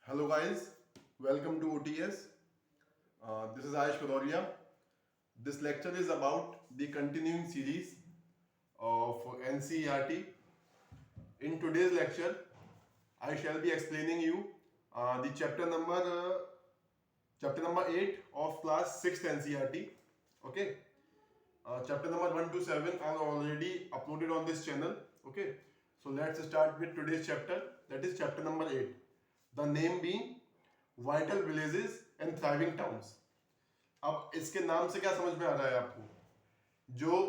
Hello guys, welcome to OTS. This is Ayush Kadoria. This lecture is about the continuing series of NCERT. In today's lecture, I shall be explaining you the chapter number 8 of class 6th NCERT. Okay, chapter number 1 to 7 are already uploaded on this channel. Okay, so let's start with today's chapter, that is chapter number 8. The name being vital villages and thriving towns. अब इसके नाम से क्या समझ में आ रहा है आपको? जो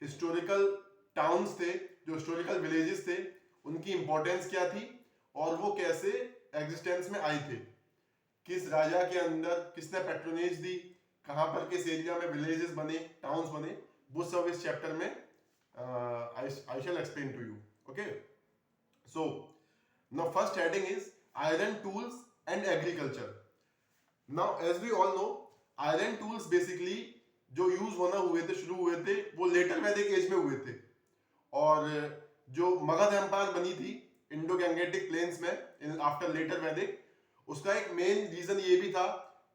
हिस्टोरिकल टाउन्स थे, जो हिस्टोरिकल विलेजेस थे, उनकी इंपॉर्टेंस क्या थी और वो कैसे एग्जिस्टेंस में आई थे, किस राजा के अंदर किसने पैट्रोनेज दी, कहां पर किस एरिया में विलेजेस बने, टाउन्स बने, वो सब इस चैप्टर में I shall explain to you. Okay, so now first heading is iron tools and agriculture. Now as we all know, iron tools basically जो यूज होना हुए थे, शुरू हुए थे, वो लेटर वैदिक एज में हुए थे। और जो मगध एम्पायर बनी थी इंडो गैंगेटिक प्लेन्स में आफ्टर लेटर वैदिक, उसका एक मेन रीजन ये भी था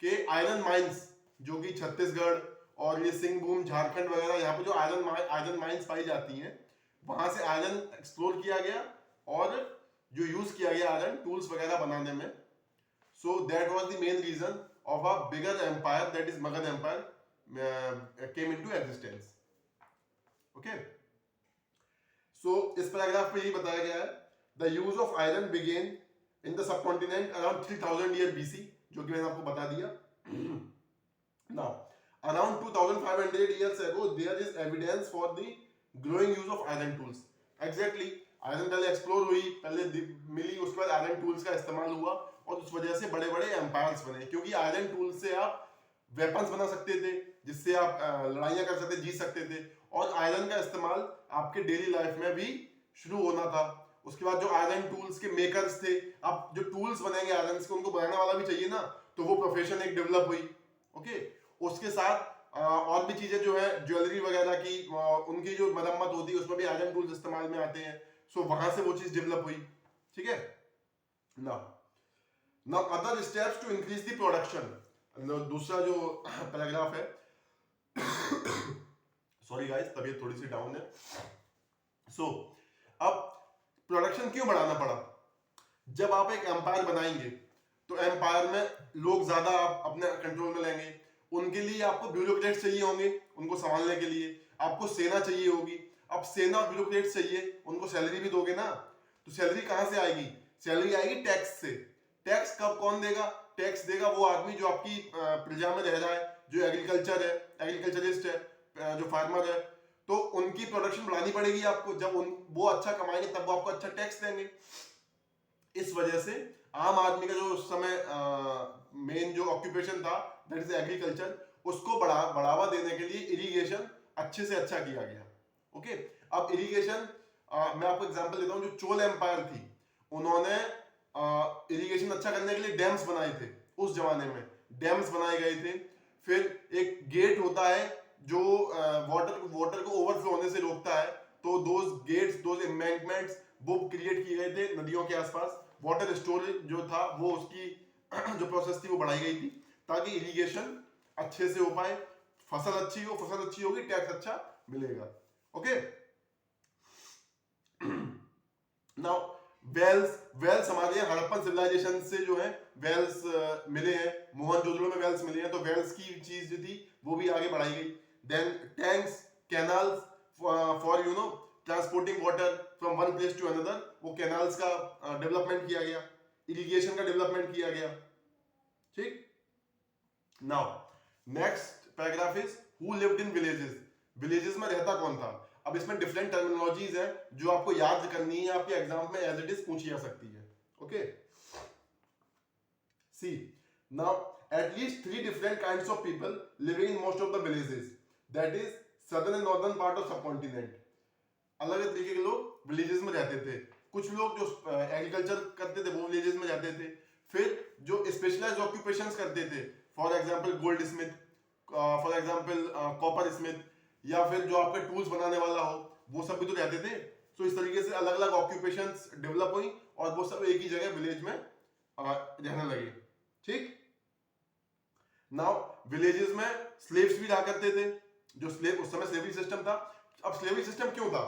कि आयरन माइंस जो कि छत्तीसगढ़ और ये सिंहभूम, झारखंड वगैरह, यहाँ पे जो आयरन माइंस पाई जाती हैं, वहां से आयरन एक्सप्लोर किया गया और जो यूज किया गया आयरन टूल्स वगैरह बनाने में। So that was the main reason of a bigger empire, that is Magad Empire came into existence. Okay. So इस पैराग्राफ पे ये बताया गया है, the use of iron began in the subcontinent around 3000 year BC, जो कि मैंने आपको बता दिया। Now around 2500 years ago there is evidence for the growing use of iron tools. Exactly, iron पहले एक्सप्लोर हुई, पहले मिली, उसके बाद आयरन टूल्स का इस्तेमाल हुआ और उस वजह से बड़े बड़े एम्पायर्स बने, क्योंकि आयरन टूल से आप वेपन्स बना सकते थे, जिससे आप लड़ाइयां कर सकते, जीत सकते थे, और आयरन का इस्तेमाल आपके डेली लाइफ में भी शुरू होना था। उसके बाद जो आयरन टूल्स के मेकर्स थे, अब जो टूल्स बनेंगे आयरन के, उनको बनाने वाला भी चाहिए ना, तो वो प्रोफेशन एक डेवलप हुई। ओके, उसके साथ और भी चीजें जो है ज्वेलरी वगैरह की, उनकी जो मरम्मत होती है उसमें भी आयरन टूल्स इस्तेमाल में आते हैं। सो वहां से वो चीज डेवलप हुई। ठीक है। Now other steps to increase the production. दूसरा जो पैराग्राफ है, सॉरी गाइस, तबीयत थोड़ी सी डाउन है। सो अब प्रोडक्शन क्यों बढ़ाना पड़ा? जब आप एक एम्पायर बनाएंगे तो एम्पायर में लोग ज्यादा आप अपने कंट्रोल में लेंगे, उनके लिए आपको ब्यूरोक्रेट्स चाहिए होंगे, उनको संभालने के लिए आपको सेना चाहिए होगी। अब सेना और ब्यूरोक्रेट्स चाहिए, उनको सैलरी भी दोगे ना, तो सैलरी कहां से आएगी? सैलरी आएगी टैक्स से। टैक्स कब कौन देगा? टैक्स देगा वो आदमी जो आपकी प्रजा में रह रहा है, जो एग्रीकल्चर है, एग्रीकल्चरिस्ट है, जो फार्मर है, तो उनकी प्रोडक्शन बढ़ानी पड़ेगी आपको। जब वो अच्छा कमाएंगे तब वो आपको अच्छा टैक्स देंगे। इस वजह से आम आदमी का जो उस समय मेन जो ऑक्यूपेशन था, दैट इज एग्रीकल्चर, उसको बढ़ावा देने के लिए इरिगेशन अच्छे से अच्छा किया गया। ओके, अब इरिगेशन मैं आपको एग्जांपल देता हूं। जो चोल एम्पायर थी, उन्होंने इरिगेशन अच्छा करने के लिए डैम्स बनाए थे। उस जमाने में डैम्स बनाए गए थे। फिर एक गेट होता है जो वाटर को ओवरफ्लो होने से रोकता है, तो दोज गेट्स, दोज एम्बैंकमेंट्स वो क्रिएट किए गए थे नदियों के आसपास। वाटर स्टोरेज जो था वो उसकी जो प्रोसेस थी वो बढ़ाई गई थी, ताकि इरिगेशन अच्छे से हो पाए, फसल अच्छी हो, फसल अच्छी होगी, टैक्स अच्छा मिलेगा। ओके, नाउ वेल्स हमारे यहाँ हड़प्पन सिविलाइजेशन से जो है वेल्स मिले हैं, मोहनजोदड़ो में वेल्स मिले हैं, तो वेल्स की चीज जो थी वो भी आगे बढ़ाई गई। Then tanks, canals for transporting water from one place to another, वो कैनाल्स का डेवलपमेंट किया गया, इरिगेशन का डेवलपमेंट किया गया। ठीक। Now next paragraph is who lived in villages. Villages में रहता कौन था? अब इसमें डिफरेंट टर्मिनोलॉजीज है जो आपको याद करनी है, आपके एग्जाम में एज इट इज पूछी जा सकती है। Okay, see now at least 3 different kinds of people living in most of the villages, that is southern and northern part of subcontinent. अलग अलग तरीके के लोग विलेजेस में रहते थे। कुछ लोग जो एग्रीकल्चर करते थे वो विलेजेस में जाते थे। फिर जो स्पेशलाइज्ड ऑक्यूपेशंस करते थे, for example gold Smith, for example copper Smith, या फिर जो आपके टूल्स बनाने वाला हो, वो सब भी तो रहते थे। सो इस तरीके से अलग अलग ऑक्यूपेशंस डेवलप हुई और वो सब एक ही जगह विलेज में रहने लगे। ठीक, नाउ विलेजेस में स्लेव्स भी रहा करते थे, जो स्लेव उस समय स्लेवरी सिस्टम था। अब स्लेवरी सिस्टम क्यों था?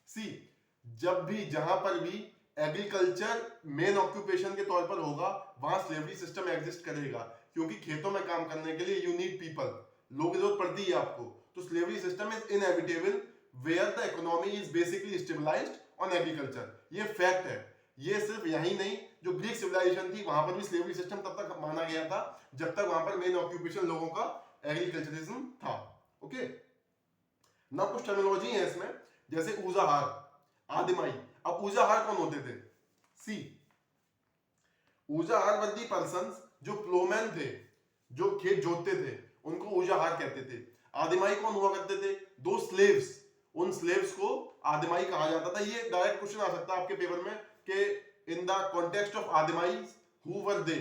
सी, जब भी जहां पर भी एग्रीकल्चर मेन ऑक्यूपेशन के तौर पर होगा वहां स्लेवरी सिस्टम एग्जिस्ट करेगा, क्योंकि खेतों में काम करने के लिए यू नीड पीपल, लोगों की जरूरत पड़ती है आपको। तो slavery system is inevitable where the economy is basically stabilised on agriculture. ये फैक्ट है। ये सिर्फ यही नहीं, जो ग्रीक सिविलाइजेशन थी वहां पर भी स्लेवरी सिस्टम तब तक माना गया था जब तक वहां पर मेन ऑक्यूपेशन लोगों का एग्रीकल्चरिज्म था। ओके, ना कुछ टर्मिनोलॉजी है इसमें, जैसे ऊजाहार, आदिमाई। अब ऊजाहार कौन होते थे? सी, ऊजाहार वर दी पर्सन्स जो प्लोमैन थे, जो खेत जोतते थे, उनको ऊजाहार कहते थे। आदिमाई कौन हुआ करते थे? दो स्लेव्स, उन स्लेव्स को आदिमाई कहा जाता था। ये डायरेक्ट क्वेश्चन आ सकता है आपके पेपर में कि इन द कॉन्टेक्स्ट ऑफ आदिमाई हु वर दे,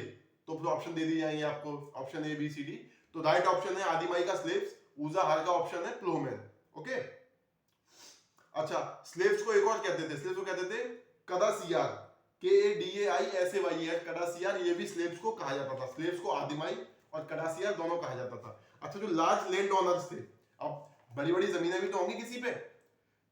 तो फिर ऑप्शन दे दिए जाएंगे आपको, option A B C D. तो राइट ऑप्शन है आदिमाई का स्लेव्स, ऊजाहार का ऑप्शन है प्लोमैन। ओके, अच्छा, स्लेव्स को एक और कहते थे, स्लेव्स को कहते थे कदासियार, KADAISAYER, कदासियार। ये भी स्लेव्स को कहा जाता था। स्लेव्स को आदिमाई और कदासियार दोनों कहा जाता था। अच्छा, जो लार्ज लैंड ओनर्स थे, अब बड़ी बड़ी जमीनें भी तो होंगी किसी पे,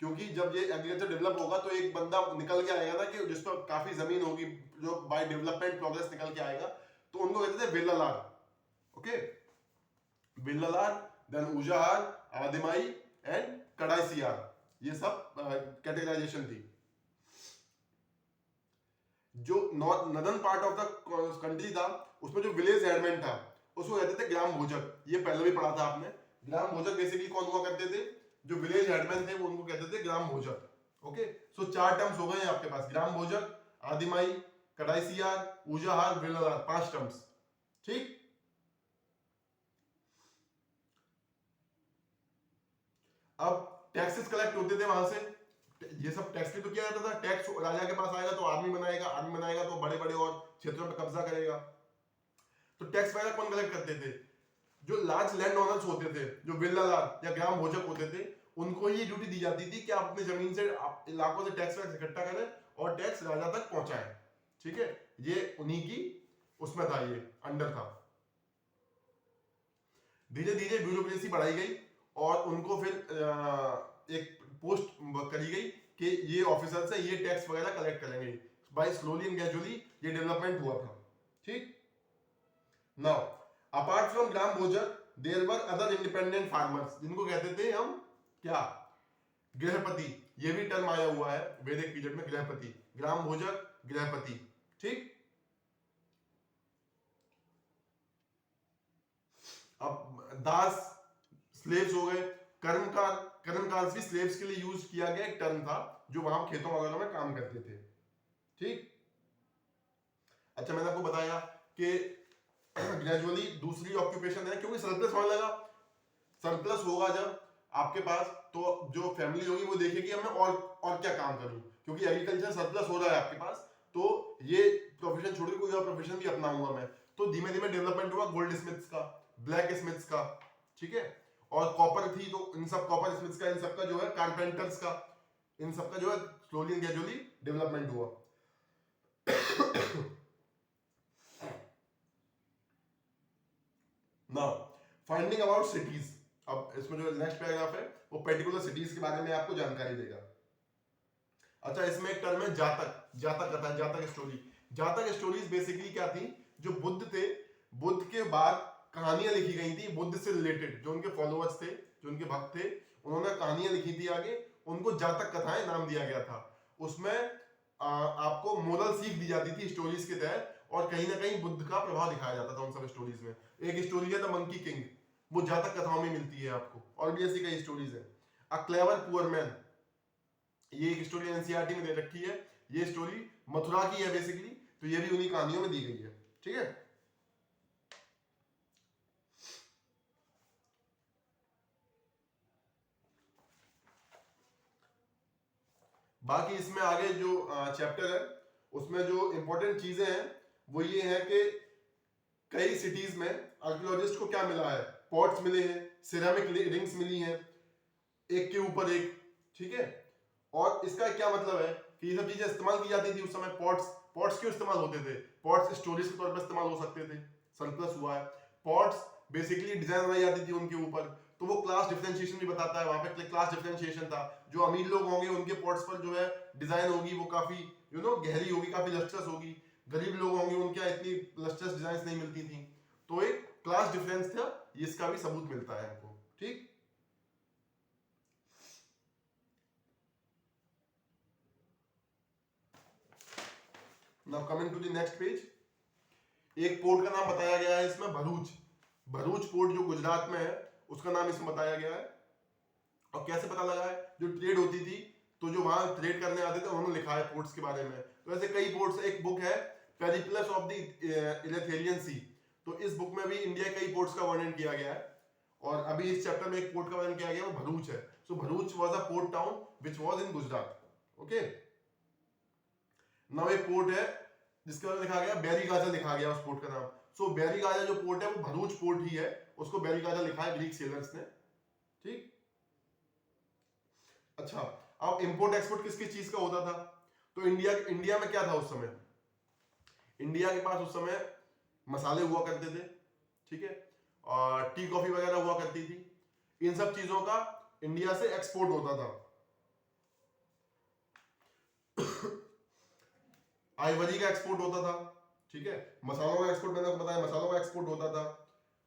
क्योंकि जब ये एग्रीकल्चर डेवलप होगा तो एक बंदा निकल के आएगा ना कि जिस पर काफी जमीन होगी, जो बाय डेवलपमेंट प्रोग्रेस निकल के आएगा, तो उनको कहते थे वेल्लालार। ओके, वेल्लालार, देन ऊजाहार, आदिमाई एंड कडासियार, ये सब कैटेगराइजेशन थी। जो northern part of the country था उसमें जो विलेज हेडमैन था उसको कहते थे ग्राम भोजक। ये पहले भी पढ़ा था आपने। ग्राम भोजक बेसिकली कौन हुआ करते थे? जो विलेज हेडमैन थे वो उनको कहते थे ग्राम भोजक। ओके, सो 4 टर्म्स हो गए आपके पास, ग्राम भोजक, आदिमाई, कडाइसियार, ऊजाहार, वेल्लालार, 5 टर्म्स। ठीक, अब टैक्सेस कलेक्ट होते थे वहां से। ये सब टैक्स भी तो किया जाता था। टैक्स राजा के पास आएगा तो आर्मी बनाएगा, आर्मी बनाएगा तो बड़े बड़े और क्षेत्रों पर कब्जा करेगा। तो टैक्स वगैरह कौन कलेक्ट करते थे? जो लार्ज लैंड ओनर्स होते थे, जो वेल्लालार या ग्राम भोजक होते थे, उनको ये ड्यूटी दी जाती थी कि आप अपनी जमीन से, इलाकों से टैक्स वैक्स इकट्ठा करें और टैक्स राजा तक पहुंचाएं। ठीक है, ये उन्हीं की उसमें था, ये अंडर था। धीरे धीरे ब्यूरोक्रेसी बढ़ाई गई और उनको फिर एक पोस्ट करी गई कि ये ऑफिसर्स है, ये टैक्स वगैरह कलेक्ट करेंगे। बाय स्लोली एंड ग्रेजुअली ये डेवलपमेंट हुआ था। ठीक, now apart from gram bhojak there were other independent farmers, जिनको कहते थे हम क्या? गृहपति। ये भी टर्म आया हुआ है वैदिक पीरियड में, गृहपति, ग्राम भोजक, गृहपति। ठीक, अब दास स्लेव्स हो गए। कर्मकार, कर्मकार भी स्लेव्स के लिए यूज किया गया एक टर्म था जो वहां खेतों वगैरह में काम करते थे। ठीक, अच्छा, मैंने आपको बताया कि ग्रेजुअली दूसरी ऑक्यूपेशन है, क्योंकि सरप्लस होने लगा। सरप्लस होगा जब आपके पास, तो जो फैमिली होगी वो देखेगी अब मैं और क्या काम करूं, क्योंकि एग्रीकल्चर सरप्लस हो रहा है आपके पास, तो ये प्रोफेशन छोड़ के कोई और प्रोफेशन भी अपनाऊंगा मैं। तो धीमे धीमे डेवलपमेंट हुआ गोल्ड स्मिथ्स का, ब्लैक स्मिथ्स का। ठीक है, और कॉपर थी तो इन सब कॉपर स्मिथ्स का, इन सब का जो है कारपेंटर्स का, इन सब का जो है स्लोली एंड ग्रेजुअली डेवलपमेंट हुआ। Now finding about cities. अब इसमें जो नेक्स्ट पैराग्राफ है वो पर्टिकुलर सिटीज के बारे में आपको जानकारी देगा। अच्छा, इसमें एक टर्म है जातक। जातक कथा, जातक स्टोरी। जातक स्टोरीज बेसिकली क्या थी? जो बुद्ध थे, बुद्ध के बाद कहानियां लिखी गई थी बुद्ध से रिलेटेड। जो उनके फॉलोअर्स थे, जो उनके भक्त थे, उन्होंने कहानियां लिखी थी आगे, उनको जातक कथाएं नाम दिया गया था। उसमें आपको मोरल सीख दी जाती थी स्टोरीज के तहत, और कहीं ना कहीं बुद्ध का प्रभाव दिखाया जाता था उन सब स्टोरीज में। एक स्टोरी है द मंकी किंग, वो जातक कथाओं में मिलती है आपको, और भी ऐसी कई स्टोरीज है। अ क्लेवर पुअर मैन, ये एक स्टोरी एनसीईआरटी में दे रखी है। ये स्टोरी मथुरा की है बेसिकली, तो ये भी उन्हीं कहानियों में दी गई है। ठीक है, बाकी इसमें आगे जो चैप्टर है उसमें जो इंपॉर्टेंट चीजें हैं वो ये है कि कई सिटीज में आर्कियोलॉजिस्ट को क्या मिला है? पॉट्स मिले हैं, सिरेमिक रिंग्स मिली हैं, एक के ऊपर एक। ठीक है, और इसका क्या मतलब है कि ये सब चीजें इस्तेमाल की जाती थी उस समय। पॉट्स पॉट्स क्यों इस्तेमाल होते थे? पॉट्स स्टोरेज के तौर पर इस्तेमाल हो सकते थे, सरप्लस हुआ है। पॉट्स बेसिकली डिजाइन बनाई जाती थी उनके ऊपर, तो वो क्लास डिफरेंशिएशन भी बताता है, वहां पे क्लास डिफरेंशिएशन था। जो अमीर लोग होंगे उनके पॉट्स पर जो है डिजाइन होगी वो काफी गहरी होगी, काफी लस्ट्रस होगी। गरीब लोग होंगे उनके इतनी लस्ट्रस डिजाइन नहीं मिलती थी, तो एक क्लास डिफरेंस था, इसका भी सबूत मिलता है हमको। ठीक, now coming to the next page. एक पोर्ट का नाम बताया गया है इसमें, भरूच। भरूच पोर्ट जो गुजरात में है उसका नाम इसमें बताया गया है। और कैसे पता लगा है? जो ट्रेड होती थी तो जो वहां ट्रेड करने आते थे उन्होंने लिखा है पोर्ट्स के बारे में। तो ऐसे कई पोर्ट्स, एक बुक है पेरिप्लस ऑफ द इलेथेरियन सी, तो इस बुक में भी इंडिया के कई पोर्ट्स का वर्णन किया गया है। और अभी इस चैप्टर में एक पोर्ट का वर्णन किया गया, वो भरूच है। So Bharuch was a port town which was in Gujarat. Okay, now एक पोर्ट है जिसके बारे में लिखा गया बैरीगाजा, लिखा गया उस पोर्ट का नाम। सो बैरीगाजा जो पोर्ट है वो भरूच पोर्ट ही है, उसको बैरीगाजा लिखा है ग्रीक सेलर्स ने। ठीक, अच्छा, अब इंपोर्ट एक्सपोर्ट किस किस चीज का होता था? तो इंडिया में क्या था उस समय? इंडिया के पास उस समय मसाले हुआ करते थे, ठीक है, और टी कॉफी वगैरह हुआ करती थी। इन सब चीजों का इंडिया से एक्सपोर्ट होता था। आइवरी का एक्सपोर्ट होता था, ठीक है, मसालों का एक्सपोर्ट, मैंने आपको बताया मसालों का एक्सपोर्ट होता था।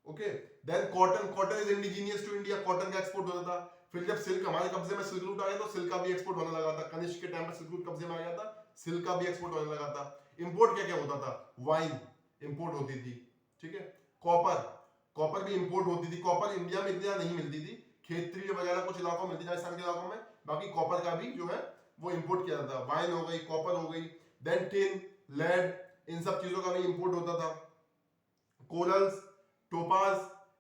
Okay, then cotton is indigenous to India, cotton का एक्सपोर्ट होता था। फिर जब सिल्क हमारे कब्जे में सिल्क रूट आ गया तो सिल्क का भी एक्सपोर्ट होने लगा था। कनिष्क के टाइम पर सिल्क रूट कब्जे में आ गया था, सिल्क का भी एक्सपोर्ट होने लगा था। इंपोर्ट क्या क्या होता था? वाइन इंपोर्ट होती थी, ठीक है, कॉपर भी इंपोर्ट होती थी। कॉपर इंडिया में इतना नहीं मिलती थी, क्षेत्रीय वगैरह कुछ इलाकों में मिलती, राजस्थान के इलाकों में, बाकी कॉपर का भी जो है वो इंपोर्ट किया जाता था। वाइन हो गई, कॉपर हो गई, देन टिन, लेड, इन सब चीजों का भी इंपोर्ट होता था। कोरल्स, टोपाज,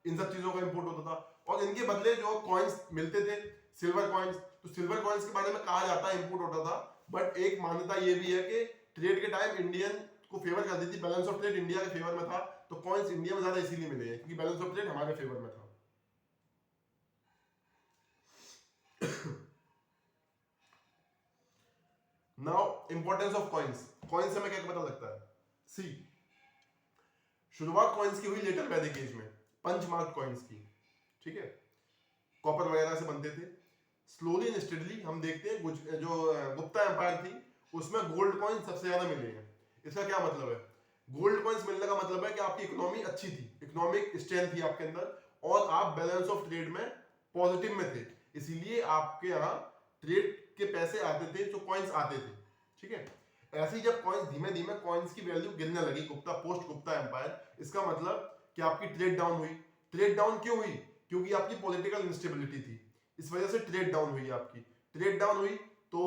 इन सब चीजों का इंपोर्ट होता था। और इनके बदले जो कॉइन्स मिलते थे, सिल्वर कॉइन्स, तो सिल्वर कॉइन्स के बारे में कहा जाता है इंपोर्ट होता था। बट एक मान्यता ये भी है कि ट्रेड के टाइम इंडियन को फेवर करती थी, बैलेंस ऑफ ट्रेड इंडिया के फेवर में था, तो कॉइन्स इंडिया में ज्यादा इसीलिए मिले हैं क्योंकि बैलेंस ऑफ ट्रेड हमारे फेवर में था। Now importance of coins. Coins से हमें क्या पता लगता है? सी, शुरुआत कॉइन्स की हुई लेटर वैदिक एज में, पंच मार्क कॉइन्स की, ठीक है, कॉपर वगैरह से बनते थे। स्लोली एंड स्टेडली हम देखते हैं जो गुप्ता एम्पायर थी उसमें गोल्ड कॉइन सबसे ज्यादा मिले हैं। इसका क्या मतलब है? गोल्ड कॉइन्स मिलने का मतलब है कि आपकी इकोनॉमी अच्छी थी, इकोनॉमिक स्ट्रेंथ थी आपके अंदर, और आप बैलेंस ऑफ ट्रेड में पॉजिटिव में थे, इसीलिए आपके यहाँ ट्रेड के पैसे आते थे, जो कॉइन्स आते थे, ठीक है। ऐसे ही जब कॉइन्स धीमे धीमे कॉइन्स की वैल्यू गिरने लगी पोस्ट गुप्ता एम्पायर, इसका मतलब कि आपकी ट्रेड डाउन हुई। ट्रेड डाउन क्यों हुई? क्योंकि आपकी पॉलिटिकल इंस्टेबिलिटी थी, इस वजह से ट्रेड डाउन हुई। आपकी ट्रेड डाउन हुई तो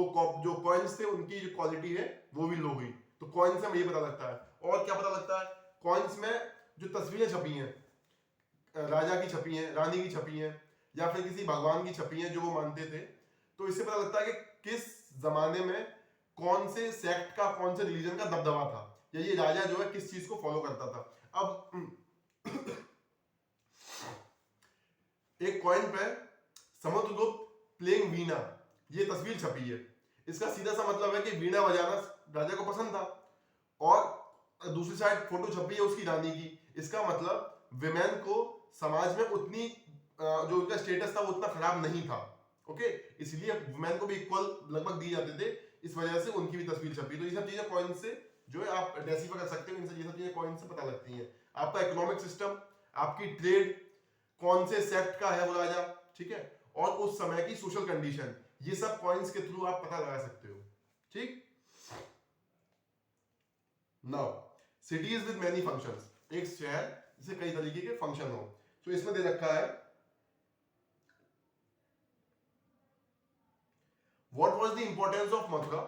जो कॉइन्स थे उनकी जो क्वालिटी है वो भी लो हुई। तो कॉइन्स से हमें ये पता लगता है। और क्या पता लगता है? कॉइन्स में जो तस्वीरें छपी हैं, राजा की छपी हैं, रानी की छपी हैं, या फिर किसी भगवान की छपी हैं जो वो मानते थे, तो इससे पता लगता है कि किस जमाने में कौन से सेक्ट का, कौन से रिलीजन का दबदबा था, या ये राजा जो है किस चीज को फॉलो करता था। अब एक कॉइन पे समुद्रगुप्त प्लेइंग वीणा, ये तस्वीर छपी है। इसका सीधा सा मतलब है कि वीणा बजाना राजा को पसंद था। और दूसरी साइड फोटो छपी है उसकी रानी की, इसका मतलब विमेन को समाज में उतनी जो उनका स्टेटस था वो उतना खराब नहीं था। ओके, इसलिए वुमेन को भी इक्वल लगभग दिए जाते थे, इस वजह से उनकी भी तस्वीर छपी। तो ये सब चीजें कॉइन से जो है आप डेसिफर कर सकते हो, इनसे ये सब चीजें कॉइन से पता लगती हैं। आपका इकोनॉमिक सिस्टम, आपकी ट्रेड, कौन से सेक्ट का है वो राजा, ठीक है, और उस समय की सोशल कंडीशन, ये सब कॉइन्स के थ्रू आप पता लगा सकते हो। ठीक, now cities with many functions, एक शहर जिसे कई तरीके के फंक्शन हो। तो इसमें दे रखा है what was the importance of Mathura,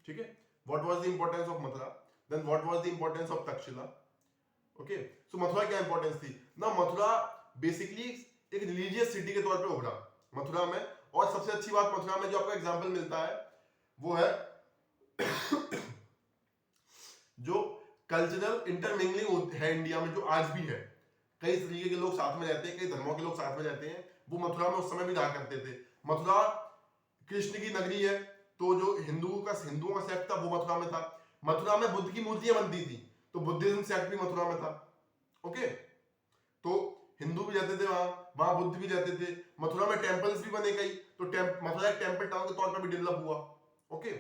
ठीक है, what was the importance of Mathura, then what was the importance of Takshashila. Okay, so Mathura क्या इंपॉर्टेंस थी ना? मथुरा बेसिकली एक रिलीजियस सिटी के तौर पे उभरा मथुरा में। और सबसे अच्छी बात मथुरा में जो आपको एग्जांपल मिलता है वो है जो कल्चरल इंटरमिंगलिंग है इंडिया में, जो आज भी है। कई तरीके के लोग साथ में रहते हैं, कई धर्मों के लोग साथ में रहते हैं, वो मथुरा में उस समय भी रहा करते थे। मथुरा कृष्ण की नगरी है, तो जो हिंदुओं का सेक्ट था वो मथुरा में था। मथुरा में बुद्ध की मूर्तियां बनती थी, तो बुद्धिज्म सेक्ट भी मथुरा में था। ओके, तो हिंदू भी रहते थे वहां, वहां बुद्ध भी रहते थे। मथुरा में टेम्पल्स भी बने कई, तो मथुरा एक टेम्पल टाउन के तौर पर भी डेवलप हुआ। ओके,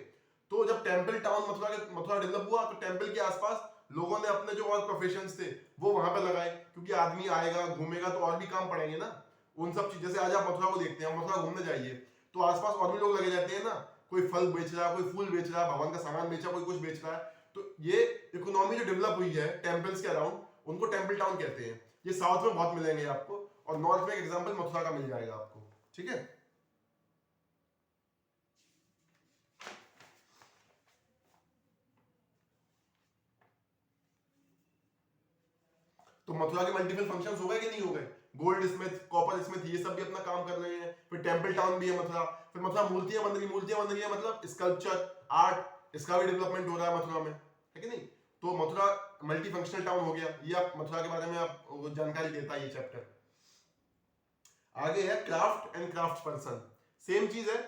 तो जब टेम्पल टाउन मथुरा डेवलप हुआ, तो टेम्पल के आसपास लोगों ने अपने जो और प्रोफेशंस थे वो वहां पे लगाए, क्योंकि आदमी आएगा घूमेगा तो और भी काम पड़ेंगे ना, उन सब चीजें से। आज आप मथुरा को देखते हैं, मथुरा घूमने जाइए तो आसपास और भी लोग लगे रहते हैं ना, कोई फल बेच रहा है, कोई फूल बेच रहा है, भगवान का सामान बेच रहा है, कोई कुछ बेच रहा है। तो ये इकोनॉमी जो डेवलप हुई है टेम्पल्स के अराउंड, उनको टेम्पल टाउन कहते हैं। ये साउथ में बहुत मिलेंगे आपको, और नॉर्थ में एक एग्जांपल मथुरा का मिल जाएगा आपको। ठीक है, तो मथुरा के मल्टीपल फंक्शंस हो गए कि नहीं हो गए? गोल्ड स्मिथ, कॉपर स्मिथ, ये सब भी अपना काम कर रहे हैं। फिर टेम्पल टाउन भी है मथुरा। फिर मथुरा मूर्तियां बन रही है, मतलब स्कल्पचर आर्ट, इसका भी डेवलपमेंट हो रहा है मथुरा में, है कि नहीं? तो मथुरा मल्टी फंक्शनल टाउन हो गया। ये आप मथुरा के बारे में आप जानकारी देता है ये चैप्टर। आगे है craft and craft person. Same चीज है,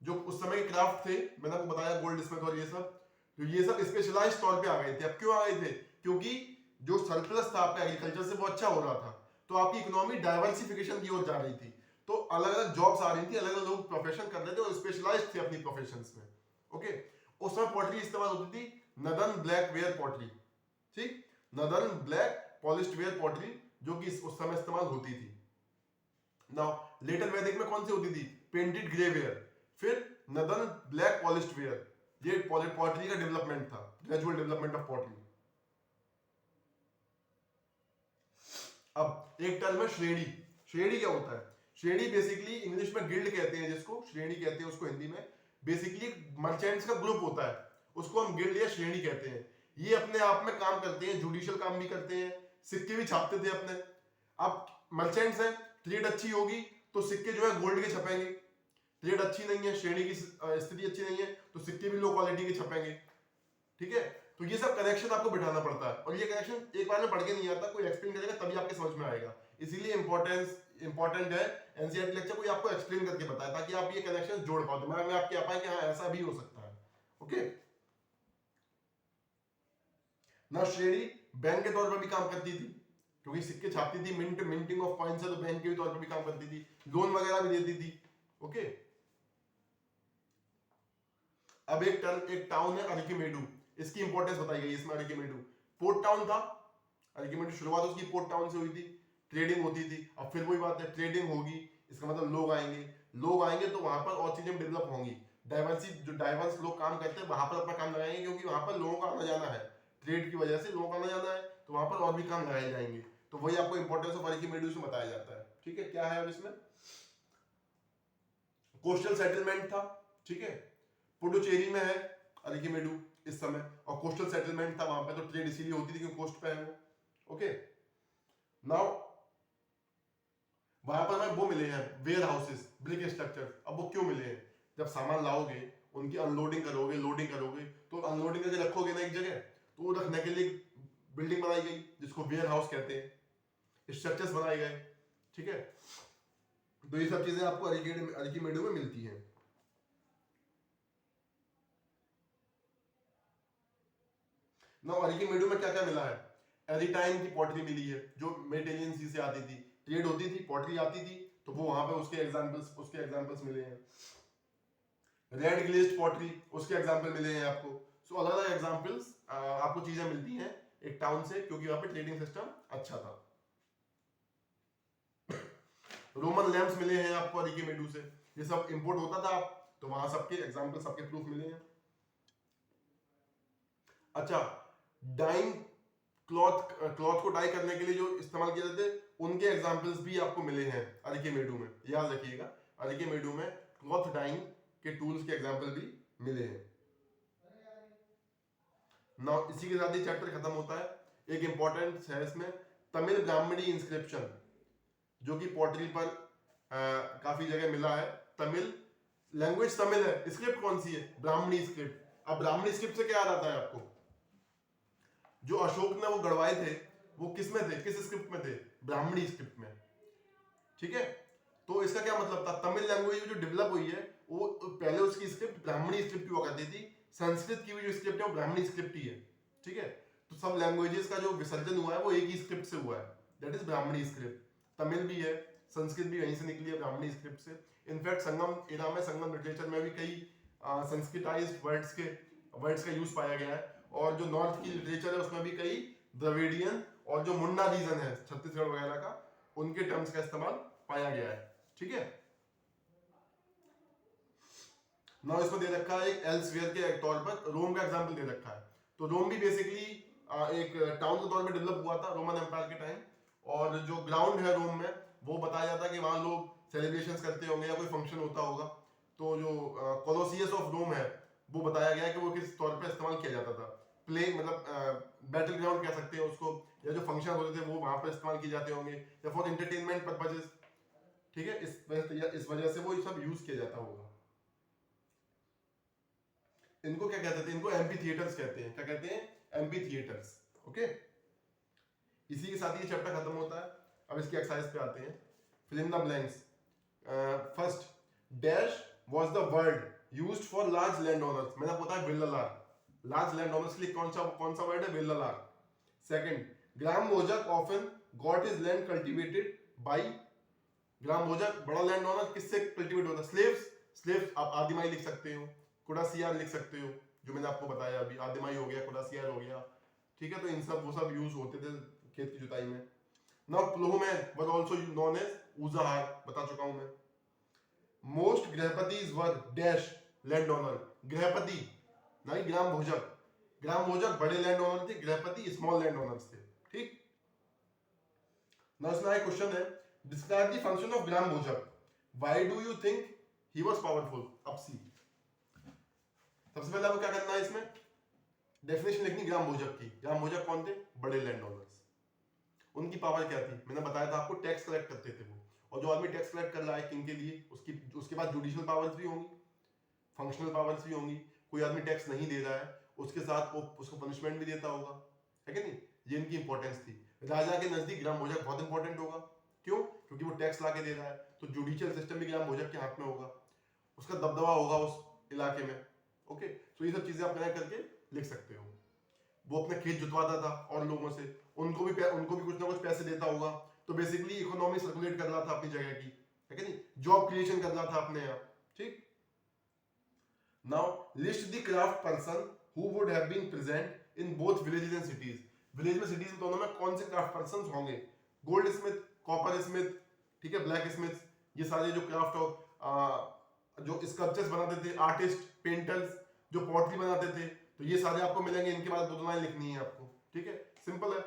जो उस समय के क्राफ्ट थे, मैंने आपको बताया गोल्ड स्मिथ और ये सब, तो ये सब स्पेशलाइज्ड तौर पे आ गए थे। अब क्यों आ गए थे? क्योंकि जो सरप्लस था आपका एग्रीकल्चर से वो अच्छा हो रहा था, तो आपकी इकोनॉमी डाइवर्सिफिकेशन की ओर जा रही थी, तो अलग अलग जॉब्स आ रही थी, अलग अलग लोग प्रोफेशन कर रहे थे और स्पेशलाइज्ड थे अपनी प्रोफेशंस में। ओके, उस समय पॉटरी इस्तेमाल होती थी, नदन ब्लैक वेयर पॉटरी। ठीक, northern black polished where pottery, जो कि उस समय इस्तेमाल होती थी। नाउ लेटर वैदिक में कौन सी होती थी? Painted grey ware. फिर नदन ब्लैक पॉलिश्ड वेयर, ये पॉटरी का डेवलपमेंट था, ग्रेजुअल डेवलपमेंट ऑफ पॉटरी। अब एक टर्म है श्रेणी। श्रेणी क्या होता है? श्रेणी बेसिकली इंग्लिश में गिल्ड कहते हैं, जिसको श्रेणी कहते हैं उसको हिंदी में। बेसिकली मर्चेंट्स का ग्रुप होता है, उसको हम गिल्ड या श्रेणी कहते हैं। ये अपने आप में काम करते हैं, जुडिशियल काम भी करते हैं, सिक्के भी छापते थे अपने। अब मर्चेंट्स है, ट्रेड अच्छी होगी तो सिक्के जो है गोल्ड के छपेंगे। ट्रेड अच्छी नहीं है, श्रेणी की स्थिति अच्छी नहीं है, तो सिक्के भी लो क्वालिटी के छपेंगे। ठीक है, तो ये सब कनेक्शन आपको बिठाना पड़ता है, और ये कनेक्शन एक बार में पढ़ के नहीं आता, कोई एक्सप्लेन करेगा तभी आपके समझ में आएगा। इसीलिए इंपॉर्टेंट है एनसीईआरटी लेक्चर कोई आपको एक्सप्लेन करके बताए, ताकि आप ये कनेक्शन जोड़ पाओ, दिमाग में आपके आ पाए कि हाँ ऐसा भी हो सकता है। ओके, ना श्रेणी बैंक के तौर पर भी काम करती थी, क्योंकि सिक्के छापती थी, मिंटिंग ऑफ कॉइन्स है, तो बैंक के तौर पर भी काम करती थी, लोन वगैरह भी देती थी। ओके, अब एक टाउन है अरिकीमेडू, इसकी इंपॉर्टेंस बताई गई इसमें। अरिकीमेडू पोर्ट टाउन था। अरिकीमेडू शुरुआत उसकी पोर्ट टाउन से हुई थी, ट्रेडिंग होती थी। अब फिर वही बात है, ट्रेडिंग होगी, इसका मतलब लोग आएंगे तो वहां पर और चीजें डेवलप होंगी। डाइवर्स लोग काम करते हैं वहां पर अपना काम लगाएंगे, क्योंकि वहां पर लोगों का आना जाना है, ट्रेड की वजह से लोगों का आना जाना है, तो वहां पर और भी काम लगाए जाएंगे। तो वही आपको इंपॉर्टेंस ऑफ अरिकीमेडू से बताया जाता है। ठीक है, क्या है अब इसमें? कोस्टल सेटलमेंट था। ठीक है, पुडुचेरी में है अरिकीमेडू इस समय, और कोस्टल सेटलमेंट था वहां पे, तो ट्रेड इसीलिए होती थी क्योंकि कोस्ट पे है वो। ओके, नाउ वहां पर वो मिले हैं वेयर हाउसेस, ब्रिक स्ट्रक्चर। अब वो क्यों मिले हैं? जब सामान लाओगे, उनकी अनलोडिंग करोगे, लोडिंग करोगे, तो अनलोडिंग करके रखोगे ना एक जगह, तो वो रखने के लिए बिल्डिंग बनाई गई, जिसको वेयर हाउस कहते हैं, स्ट्रक्चर्स बनाए गए। ठीक है, तो ये सब चीजें आपको अरिकीमेडू में मिलती हैं। ना अरिकीमेडू में क्या क्या मिला है? एरिटाइन की पॉटरी मिली है, जो मेडिटेरियन सी से आती थी, ट्रेड होती थी, पॉटरी आती थी, तो वो वहां पे उसके एग्जांपल्स मिले हैं। रेड ग्लेज्ड पॉटरी, उसके एग्जांपल मिले हैं आपको। सो अलग अलग एग्जांपल्स आपको चीजें मिलती हैं एक टाउन से, क्योंकि वहां पे ट्रेडिंग सिस्टम अच्छा था। रोमन लैंप्स मिले हैं आपको अरिकीमेडू से, ये सब इंपोर्ट होता था, तो वहां सबके एग्जांपल, सबके प्रूफ मिले हैं। अच्छा, डाइंग क्लॉथ को डाई करने के लिए जो इस्तेमाल किए जाते थे, उनके एग्जांपल्स भी आपको मिले हैं अरिकीमेडू में। याद रखिएगा, अरिकीमेडू में क्लॉथ डाइंग के टूल्स के एग्जांपल भी मिले हैं। नाउ इसी के साथ ही चैप्टर खत्म होता है। एक इंपॉर्टेंट है इसमें तमिल ब्राह्मणी इंस्क्रिप्शन, जो कि पॉटरी पर काफी जगह मिला है। तमिल लैंग्वेज तमिल है, स्क्रिप्ट कौन सी है? ब्राह्मणी स्क्रिप्ट। अब ब्राह्मणी स्क्रिप्ट से क्या याद आता है आपको? जो अशोक ने वो गढ़वाए थे, वो किस में थे, किस स्क्रिप्ट में थे? ब्राह्मणी स्क्रिप्ट में। ठीक है, तो इसका क्या मतलब था? तमिल लैंग्वेज जो डेवलप हुई है, वो पहले उसकी स्क्रिप्ट ब्राह्मणी स्क्रिप्ट हुआ करती थी, संस्कृत की भी जो स्क्रिप्ट है वो ब्राह्मणी स्क्रिप्ट ही है, ठीक है। तो सब लैंग्वेजेस का जो विसर्जन हुआ है वो एक ही स्क्रिप्ट से हुआ है, that is Brahmani script. Tamil भी है, संस्कृत भी वहीं से निकली है, ब्राह्मणी स्क्रिप्ट से। इनफैक्ट संगम इरा में, संगम लिटरेचर में भी कई संस्कृताइज्ड वर्ड्स का यूज पाया गया है। और जो नॉर्थ की लिटरेचर है उसमें भी कई द्रविडियन और जो मुंडा रीजन है छत्तीसगढ़ वगैरह का, उनके टर्म्स का इस्तेमाल पाया गया है, ठीक है। ना इसमें दे रखा है एक एल्सवेयर के तौर पर रोम का एग्जांपल दे रखा है। तो रोम भी बेसिकली एक टाउन के तौर में डेवलप हुआ था रोमन एम्पायर के टाइम। और जो ग्राउंड है रोम में वो बताया जाता है कि वहां लोग सेलिब्रेशंस करते होंगे या कोई फंक्शन होता होगा। तो जो कोलोसियस ऑफ रोम है वो बताया गया है कि वो किस तौर पे इस्तेमाल किया जाता था। प्ले मतलब बैटल ग्राउंड कह सकते हैं उसको, या जो फंक्शन होते थे वो वहां पर इस्तेमाल किए जाते होंगे, या फॉर एंटरटेनमेंट पर्पजेस, ठीक है। इस वजह से वो ये सब यूज किया जाता होगा। इनको क्या कहते थे, इनको एम्पी थिएटर्स कहते हैं। क्या कहते हैं? Amphi theatres, okay. इसी के साथ ये चैप्टर खत्म होता है। अब इसकी एक्सरसाइज पे आते हैं। Fill in the blanks. First, dash was the word used for large land owners. मैंने आपको बताया विल्लालार, लार्ज लैंड ओनर्स के लिए कौन सा वर्ड है? Vellalar. Second, grama bhojaka often got his land cultivated by. ग्राम मोजक बड़ा लैंड ओनर किससे कल्टीवेट होता है? स्लेव्स आप आदिमाई लिख सकते हो, कुडासियार लिख सकते हो, जो मैंने आपको बताया अभी, आदिमाई हो गया, कुडासियार हो गया, ठीक है। तो इन सब वो सब यूज होते थे खेत की जुताई में। Now ploughman was also known as uzhavar, बता चुका हूं मैं। Most grihapatis were dash land owner. गृहपति नहीं ग्राम भोजक। ग्राम भोजक बड़े लैंड ओनर थे, गृहपति स्मॉल लैंड ओनर्स थे, ठीक। नाउ इसमें एक क्वेश्चन है, describe the function of gram Bhojak. Why do you think he was powerful? अब सी, सबसे पहले आपको क्या करना है, इसमें डेफिनेशन लिखनी ग्राम भोजक की। ग्राम भोजक कौन थे? बड़े लैंड ओनर्स। उनकी पावर क्या थी? मैंने बताया था आपको, टैक्स कलेक्ट करते थे वो। और जो आदमी टैक्स कलेक्ट कर रहा है किंग के लिए, उसके पास जुडिशियल पावर्स भी होंगी, फंक्शनल पावर्स भी होंगी। कोई आदमी टैक्स नहीं दे रहा है उसके साथ वो उसको पनिशमेंट भी देता होगा, है कि नहीं? ये इनकी इंपॉर्टेंस थी। राजा के नजदीक ग्राम भोजक बहुत इंपॉर्टेंट होगा। क्यों? क्योंकि वो टैक्स ला के दे रहा है, तो जुडिशियल सिस्टम भी ग्राम भोजक के हाथ में होगा, उसका दबदबा होगा उस इलाके में, ओके। तो ये सब चीजें आप कनेक्ट करके लिख सकते हो। वो अपने खेत जुतवाता था और लोगों से, उनको भी कुछ ना कुछ पैसे देता होगा। तो बेसिकली इकोनॉमी सर्कुलेट कर रहा था अपनी जगह की, है कि नहीं? जॉब क्रिएशन कर रहा था अपने यहाँ, ठीक। Now list the craft person who would have been present in both villages and cities. Village में, सिटीज में, दोनों में कौन से क्राफ्ट पर्सन होंगे? गोल्ड स्मिथ, कॉपर स्मिथ, ठीक है, ब्लैक स्मिथ, ये सारे जो क्राफ्ट जो स्कल्पचर्स बनाते थे, आर्टिस्ट, पेंटर्स, जो पॉटरी बनाते थे, तो ये सारे आपको मिलेंगे। इनके बाद दो लाइन लिखनी है आपको, ठीक है, सिंपल है।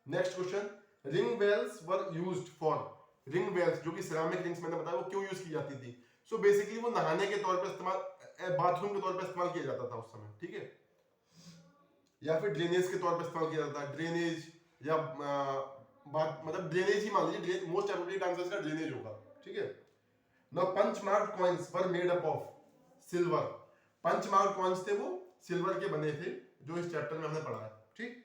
Next question, ring bells were used for. Ring bells जो कि सिरामिक रिंग्स मैंने बताया वो क्यों यूज की जाती थी? सो बेसिकली वो नहाने के तौर पर इस्तेमाल, बाथरूम के तौर पर इस्तेमाल किया जाता था उस समय, ठीक है। या फिर ड्रेनेज के तौर पर इस्तेमाल किया जाता है, ड्रेनेज या मतलब ड्रेनेज ही मान लीजिए, मोस्ट एप्रोप्रिएट आंसर इसका ड्रेनेज होगा, ठीक है। Now punch marked coins were made up of silver. Punch marked coins थे वो सिल्वर के बने थे, जो इस चैप्टर में हमने पढ़ा है, ठीक।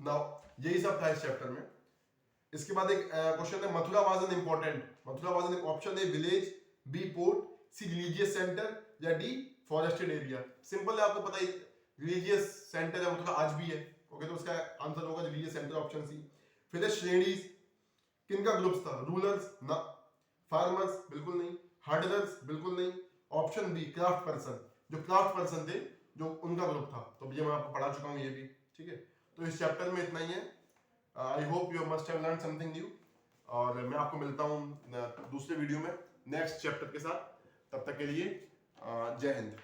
नाउ यही सब था इस चैप्टर में। इसके बाद एक क्वेश्चन है, Mathura was an important. Mathura was an option A village, B port, C religious centre, या डी फॉरेस्टेड एरिया। सिंपल है, आपको पता ही रिलीजियस सेंटर है मथुरा आज भी है, ओके। तो उसका आंसर होगा रिलीजियस सेंटर, ऑप्शन सी। फिर श्रेणीज, किनका ग्रुप्स था? रूलर्स ना, फार्मर्स बिल्कुल नहीं, हार्डरर्स बिल्कुल नहीं, ऑप्शन बी क्राफ्ट पर्सन, जो क्राफ्ट पर्सन थे जो उनका ग्रुप था। तो ये मैं आपको पढ़ा चुका हूँ ये भी, ठीक है। तो इस चैप्टर में इतना ही है। I hope you must have learn something new, और मैं आपको मिलता हूँ दूसरे वीडियो में नेक्स्ट चैप्टर के साथ। तब तक के लिए जय हिंद।